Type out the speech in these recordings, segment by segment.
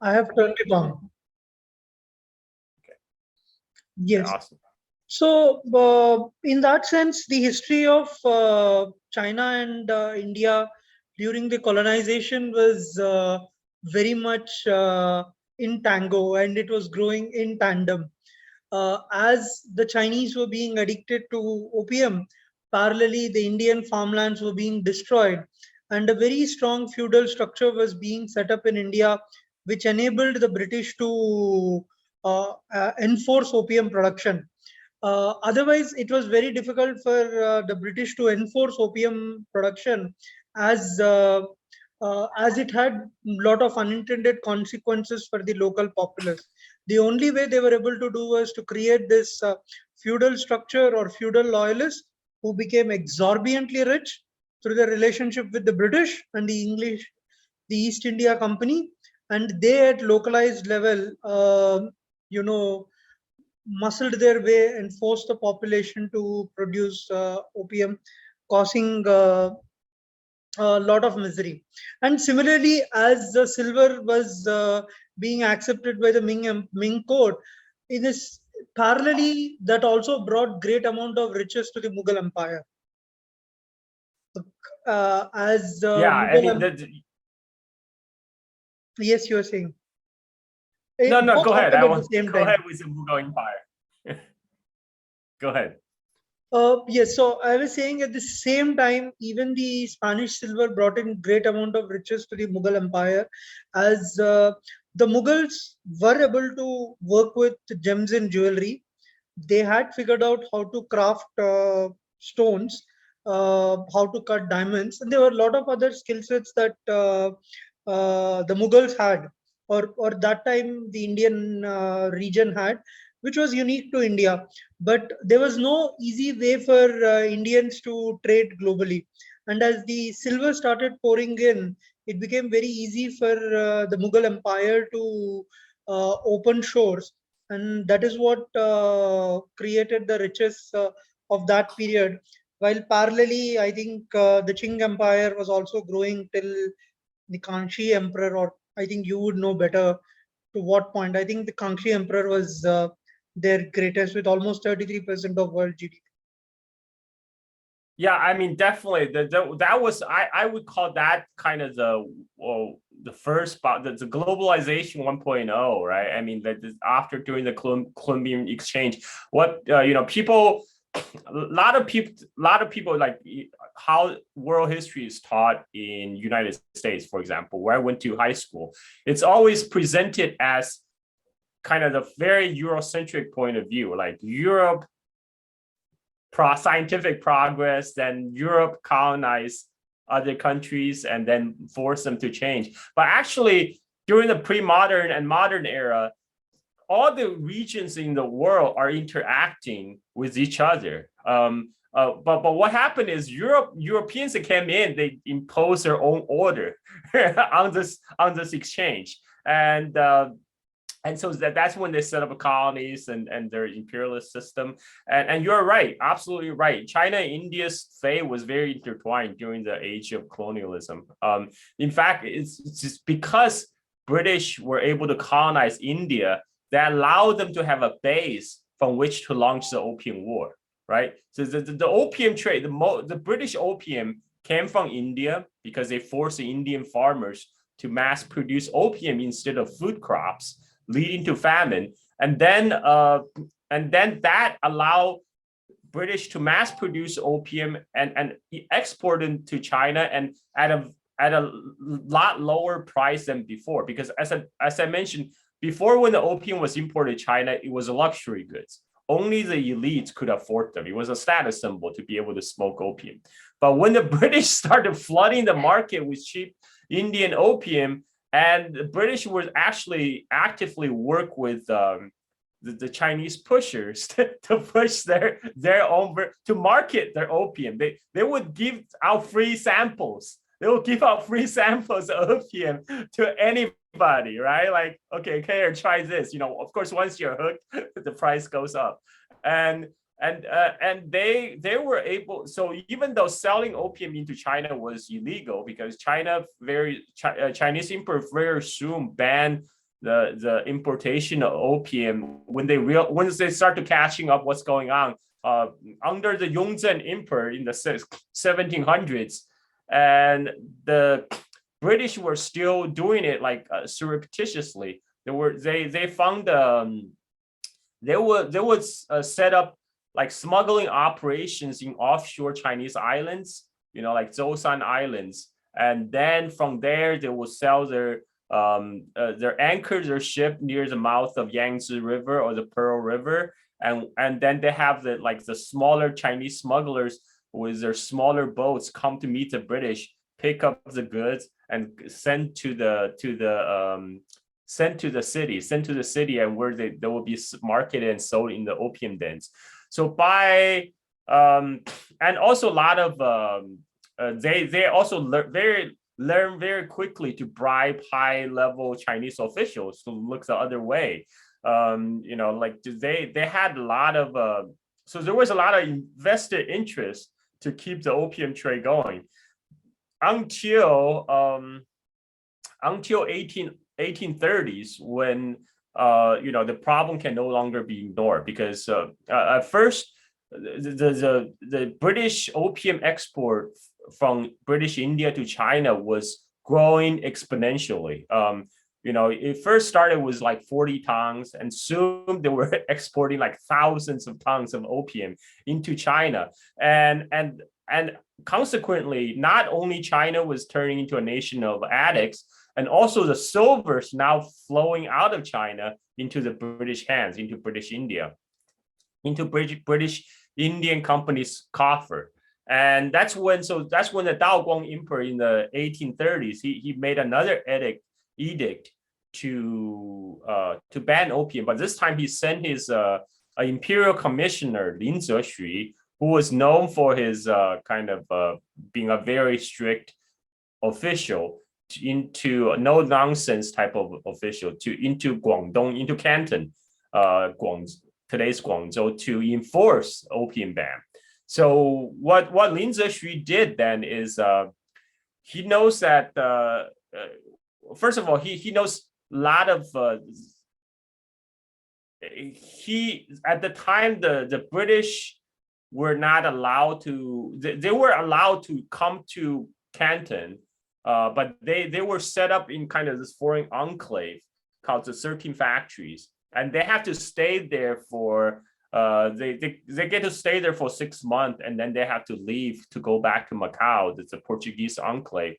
I have turned it on. Okay. Yes. Awesome. So, in that sense, the history of China and India during the colonization was very much in tango, and it was growing in tandem. As the Chinese were being addicted to opium, parallelly, the Indian farmlands were being destroyed, and a very strong feudal structure was being set up in India, which enabled the British to enforce opium production. Otherwise, it was very difficult for the British to enforce opium production, as as it had a lot of unintended consequences for the local populace. The only way they were able to do was to create this feudal structure or feudal loyalists who became exorbitantly rich through their relationship with the British and the English, the East India Company, and they at localized level, you know, muscled their way and forced the population to produce opium, causing a lot of misery. And similarly, as the silver was being accepted by the Ming court, in this parallelly, that also brought great amount of riches to the Mughal Empire. As Yeah, I Mughal, mean, yes, you are saying. no, Both go ahead. happened I at the want same go time. ahead with the Mughal Empire. Go ahead. Yes, so I was saying at the same time, even the Spanish silver brought in great amount of riches to the Mughal Empire, as the Mughals were able to work with gems and jewelry. They had figured out how to craft stones, how to cut diamonds, and there were a lot of other skill sets that the Mughals had, or that time the Indian region had, which was unique to India. But there was no easy way for Indians to trade globally. And as the silver started pouring in, it became very easy for the Mughal Empire to open shores, and that is what created the riches of that period. While parallelly, I think the Qing Empire was also growing till the Kangxi Emperor, or I think you would know better to what point. I think the Kangxi Emperor was their greatest with almost 33% of world GDP. Yeah, I mean, definitely. That was I would call that kind of the first spot, the globalization 1.0, right? I mean, that after doing the Columbian exchange, what people, a lot of people like how world history is taught in United States, for example, where I went to high school. It's always presented as kind of the very Eurocentric point of view, like Europe scientific progress, then Europe colonized other countries and then force them to change. But actually, during the pre-modern and modern era, all the regions in the world are interacting with each other. But what happened is Europeans that came in, they imposed their own order on this exchange, and so that's when they set up colonies and their imperialist system. And you're right, absolutely right. China and India's fate was very intertwined during the age of colonialism. In fact, it's just because British were able to colonize India that allowed them to have a base from which to launch the Opium War, right? So the opium trade, the British opium came from India because they forced the Indian farmers to mass produce opium instead of food crops, leading to famine, and then that allowed British to mass produce opium and export it to China, and at a lot lower price than before. Because as I mentioned before, when the opium was imported to China, it was a luxury goods. Only the elites could afford them. It was a status symbol to be able to smoke opium. But when the British started flooding the market with cheap Indian opium, and the British would actually actively work with the Chinese pushers to push their own, to market their opium. They would give out free samples. They will give out free samples of opium to anybody, right? Like, okay, here, try this. Of course, once you're hooked, the price goes up. And they were able, so even though selling opium into China was illegal, because Chinese emperor very soon banned the importation of opium when once they start to catching up what's going on under the Yongzheng Emperor in the 1700s, and the British were still doing it like surreptitiously. They found they would set up like smuggling operations in offshore Chinese islands, like Zhoushan Islands, and then from there they will sell their anchors their ship near the mouth of Yangtze River or the Pearl River, and then they have the smaller Chinese smugglers with their smaller boats come to meet the British, pick up the goods, and sent to the city, and where they will be marketed and sold in the opium dens. So and also a lot of they also learn very quickly to bribe high-level Chinese officials to look the other way. They had a lot of so there was a lot of invested interest to keep the opium trade going until 1830s, when the problem can no longer be ignored, because at first the British opium export from British India to China was growing exponentially. It first started with like 40 tons, and soon they were exporting like thousands of tons of opium into China. And consequently, not only China was turning into a nation of addicts, and also the silver's now flowing out of China into the British hands, into British India, into British Indian companies' coffer. And that's when the Daoguang Emperor in the 1830s, he made another edict to ban opium, but this time he sent his imperial commissioner Lin Zexu, who was known for his being a very strict official, into a no nonsense type of official, into Guangdong, into Canton, today's Guangzhou, to enforce opium ban. So what Lin Zexu did then is he knows that first of all, he knows a lot of at the time the British were not allowed to, they were allowed to come to Canton, but they were set up in kind of this foreign enclave called the 13 Factories, and they have to stay there for they get to stay there for 6 months, and then they have to leave to go back to Macau. That's a Portuguese enclave,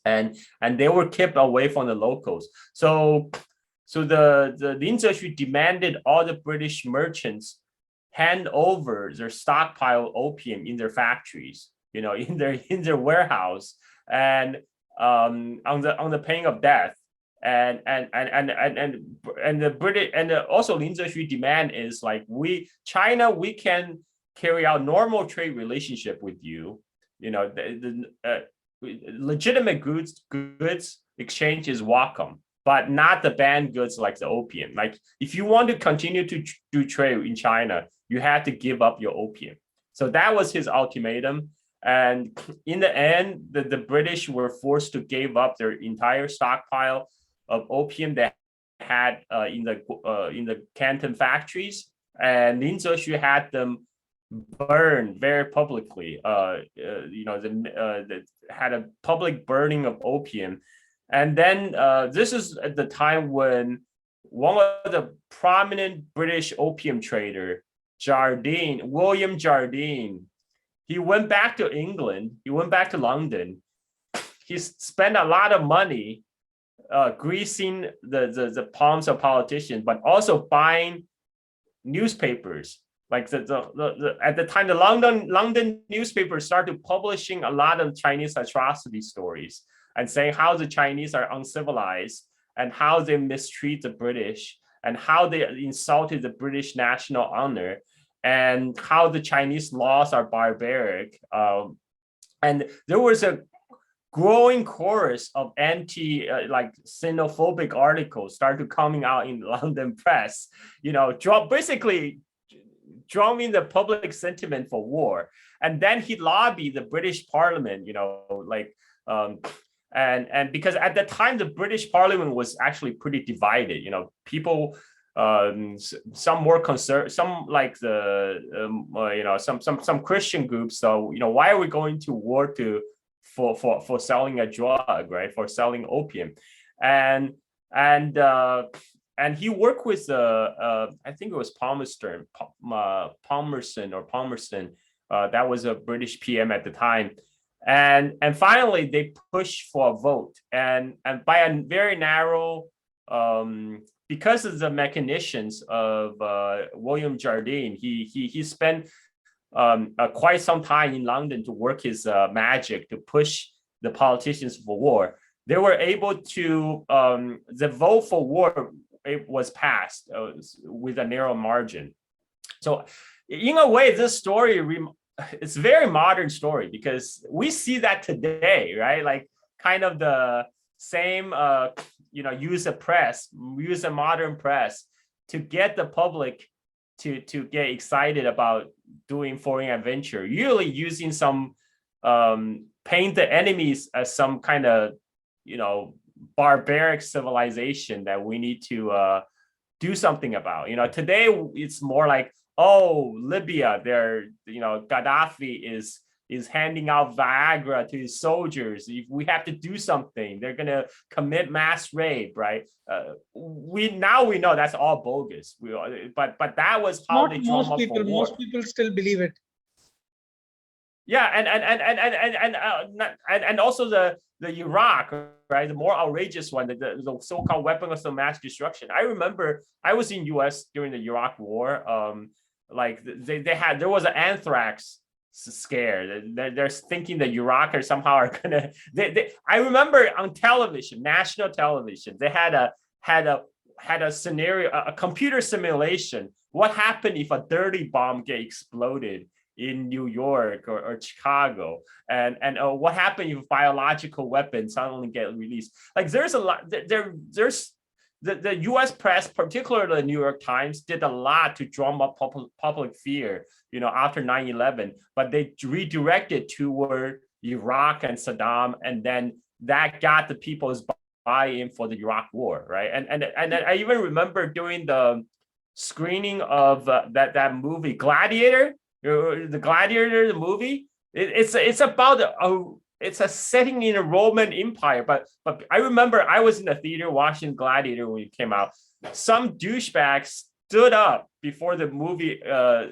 and they were kept away from the locals. So the Lin Zexu demanded all the British merchants hand over their stockpile of opium in their factories, in their warehouse, and on the pain of death. And the British, and also Lin Zexu demand is like, China, we can carry out normal trade relationship with you, legitimate goods exchange is welcome, but not the banned goods like the opium. Like, if you want to continue to do trade in China, you have to give up your opium. So that was his ultimatum. And in the end, the British were forced to give up their entire stockpile of opium they had in the Canton factories, and Lin Zexu had them burned very publicly. Had a public burning of opium, and then this is at the time when one of the prominent British opium trader, William Jardine, he went back to England. He went back to London. He spent a lot of money greasing the palms of politicians, but also buying newspapers. Like at the time, the London newspapers started publishing a lot of Chinese atrocity stories and saying how the Chinese are uncivilized and how they mistreat the British and how they insulted the British national honor and how the Chinese laws are barbaric. And there was a growing chorus of xenophobic articles started coming out in London press, basically drawing the public sentiment for war. And then he lobbied the British Parliament, and because at the time the British Parliament was actually pretty divided. People, some more concerned, some like some Christian groups. So why are we going to war for selling a drug, right? For selling opium, and and uh, and he worked with I think it was Palmerston. That was a British PM at the time, and finally they pushed for a vote, and by a very narrow, because of the machinations of William Jardine, he spent quite some time in London to work his magic to push the politicians for war. They were able to the vote for war, it was passed with a narrow margin. So in a way, this story, it's a very modern story because we see that today, right? Like kind of the same, use a modern press to get the public to get excited about doing foreign adventure, usually using some paint the enemies as some kind of, barbaric civilization that we need to do something about. Today it's more like, oh, Libya, Gaddafi is handing out Viagra to his soldiers. If we have to do something, they're gonna commit mass rape, right? We know that's all bogus. But that was how they drum up for war. Most people still believe it. Yeah, and also the Iraq, right? The more outrageous one, the so-called weapons of mass destruction. I remember I was in U.S. during the Iraq War. Like there was an anthrax scare. They're thinking that Iraqis somehow are gonna. I remember on television, national television, they had a scenario, a computer simulation. What happened if a dirty bomb get exploded in New York or Chicago, and what happened if biological weapons suddenly get released? Like there's a lot. There's the U.S. press, particularly the New York Times, did a lot to drum up public fear, after 9/11, but they redirected toward Iraq and Saddam, and then that got the people's buy-in for the Iraq War, right? And I even remember doing the screening of that movie Gladiator. The movie. It's about it's a setting in a Roman Empire, but I remember I was in the theater watching Gladiator when it came out. Some douchebag stood up before the movie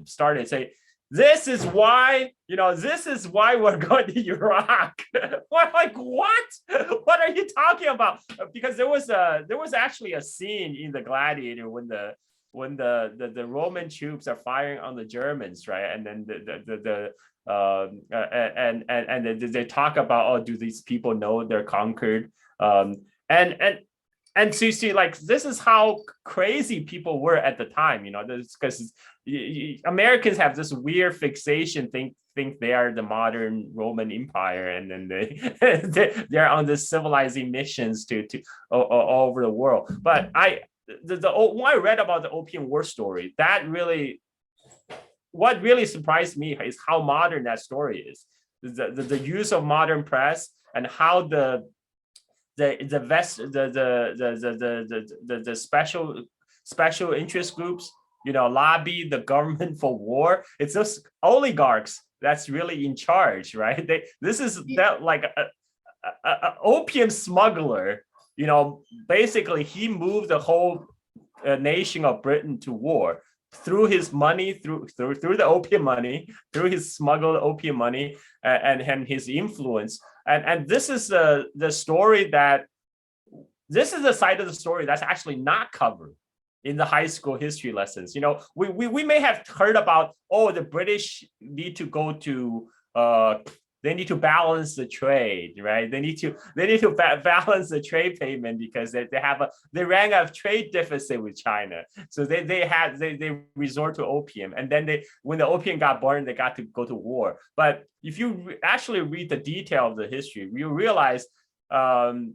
started, say, "This is why we're going to Iraq." Like what? What are you talking about? Because there was actually a scene in the Gladiator when the Roman troops are firing on the Germans, right? And then they talk about, oh, do these people know they're conquered? And so you see, like, this is how crazy people were at the time, because Americans have this weird fixation, think they are the modern Roman Empire, and then they're on this civilizing missions to all over the world. But when I read about the Opium War story, what really surprised me is how modern that story is. The use of modern press and how the special interest groups, lobby the government for war. It's just oligarchs that's really in charge, right? This is that like a opium smuggler. Basically he moved the whole nation of Britain to war through his money, through the opium money, through his smuggled opium money, and his influence. And this is the story this is the side of the story that's actually not covered in the high school history lessons. We may have heard about, oh, the British need to go to they need to balance the trade, right? They need to balance the trade payment because they ran out of trade deficit with China. So they resort to opium, and then when the opium got burned, they got to go to war. But if you actually read the detail of the history, you realize, Britain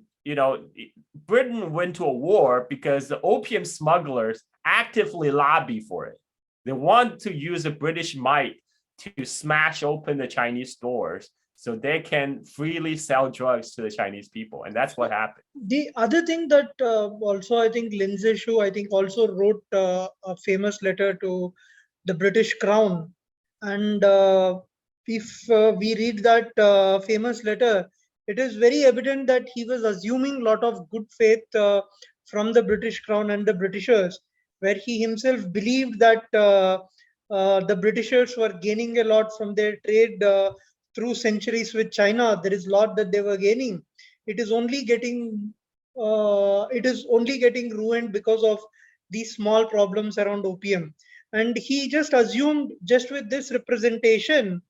went to a war because the opium smugglers actively lobby for it. They want to use the British might to smash open the Chinese stores so they can freely sell drugs to the Chinese people, and that's what happened. The other thing that also I think Lindsay Shu I think also wrote a famous letter to the British Crown, and if we read that famous letter, it is very evident that he was assuming a lot of good faith from the British Crown and the Britishers, where he himself believed that the Britishers were gaining a lot from their trade through centuries with China. There is a lot that they were gaining. It is only getting ruined because of these small problems around opium. And he just assumed, just with this representation,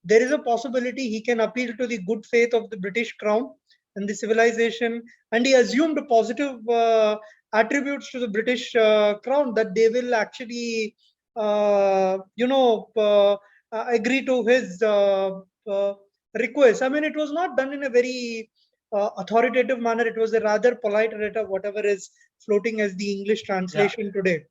there is a possibility he can appeal to the good faith of the British Crown and the civilization, and he assumed positive attributes to the British Crown, that they will actually agree to his request. I mean, it was not done in a very authoritative manner. It was a rather polite letter, whatever is floating as the English translation today.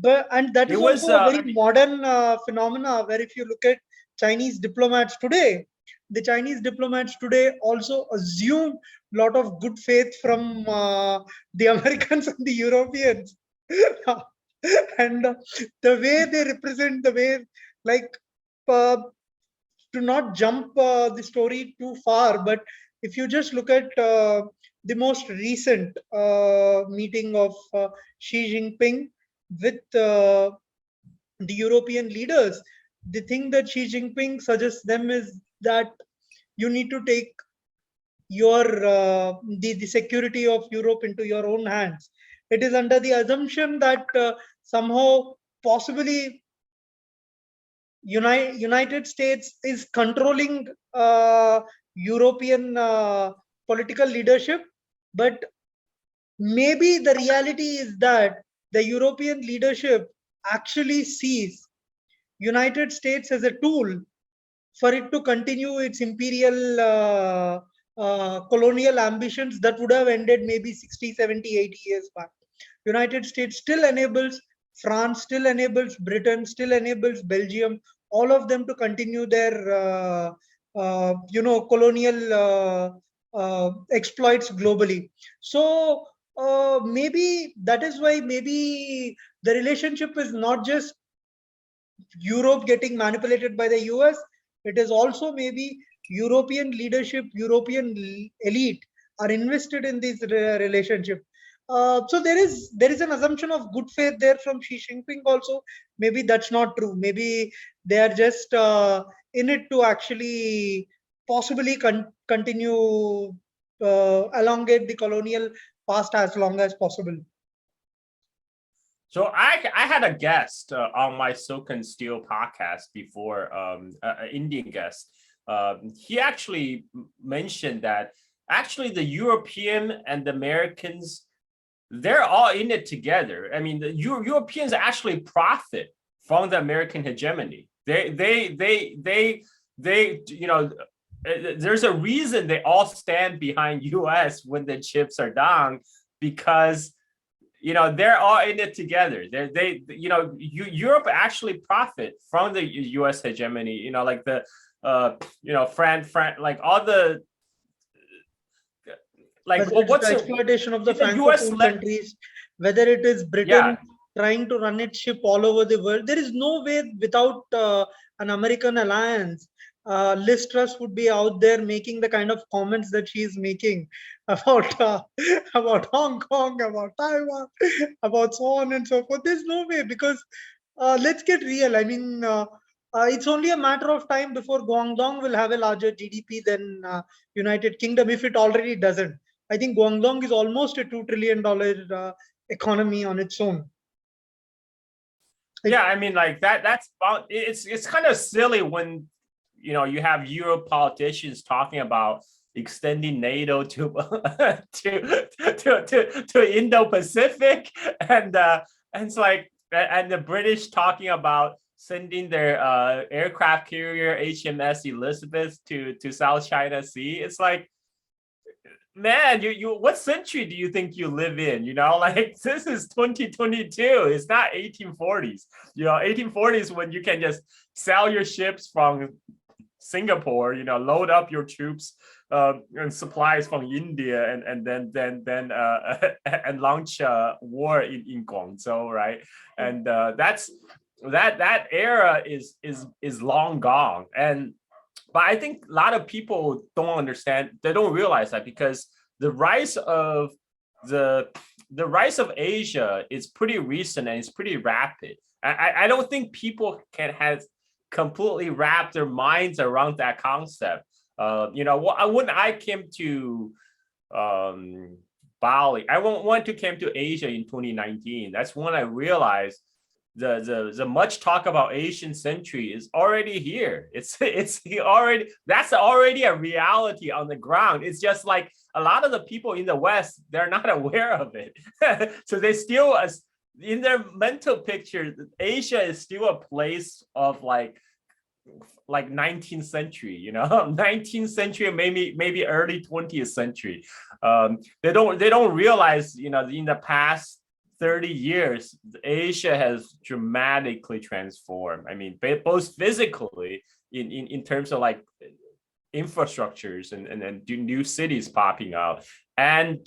And that is also a very modern phenomena, where if you look at Chinese diplomats today, the Chinese diplomats today also assume a lot of good faith from the Americans and the Europeans. And the way they represent, the way, like, to not jump the story too far, but if you just look at the most recent meeting of Xi Jinping with the European leaders, the thing that Xi Jinping suggests them is that you need to take your the security of Europe into your own hands. It is under the assumption that somehow, possibly, United States is controlling European political leadership, but maybe the reality is that the European leadership actually sees United States as a tool for it to continue its imperial colonial ambitions that would have ended maybe 60, 70, 80 years back. United States still enables France, still enables Britain, still enables Belgium, all of them to continue their colonial exploits globally. So maybe that is why maybe the relationship is not just Europe getting manipulated by the US. It is also maybe European leadership, European elite are invested in this relationship. So there is an assumption of good faith there from Xi Jinping also. Maybe that's not true. Maybe they are just in it to actually possibly continue elongate the colonial past as long as possible. So I had a guest on my Silk and Steel podcast before, an Indian guest. He actually mentioned that actually the European and the Americans, they're all in it together. I mean, the Europeans actually profit from the American hegemony. They there's a reason they all stand behind US when the chips are down, because they're all in it together. Europe actually profit from the US hegemony, like the France, like all the, like what's the exploitation of the Francophone countries, whether it is Britain trying to run its ship all over the world. There is no way without an American alliance, Liz Truss would be out there making the kind of comments that she is making about Hong Kong, about Taiwan, about so on and so forth. There's no way, because let's get real. I mean, it's only a matter of time before Guangdong will have a larger GDP than United Kingdom, if it already doesn't. I think Guangdong is almost a $2 trillion economy on its own. Yeah, I mean, like that's it's kind of silly when you have Europe politicians talking about extending NATO to Indo-Pacific, and it's like, and the British talking about sending their aircraft carrier HMS Elizabeth to South China Sea. It's like, man, you what century do you think you live in? Like, this is 2022. It's not 1840s. 1840s when you can just sell your ships from Singapore, load up your troops and supplies from India, and then and launch a war in Guangzhou, right? And that era is long gone. But I think a lot of people don't understand. They don't realize that, because the rise of Asia is pretty recent and it's pretty rapid. I don't think people can have completely wrap their minds around that concept. When I came to Bali, I went to came to Asia in 2019. That's when I realized the much talk about Asian century is already here. It's already, that's already a reality on the ground. It's just like a lot of the people in the West, they're not aware of it. So they still, in their mental picture, Asia is still a place of like 19th century, 19th century, maybe early 20th century. They don't realize, in the past 30 years, Asia has dramatically transformed. I mean, both physically in terms of like infrastructures and new cities popping out, and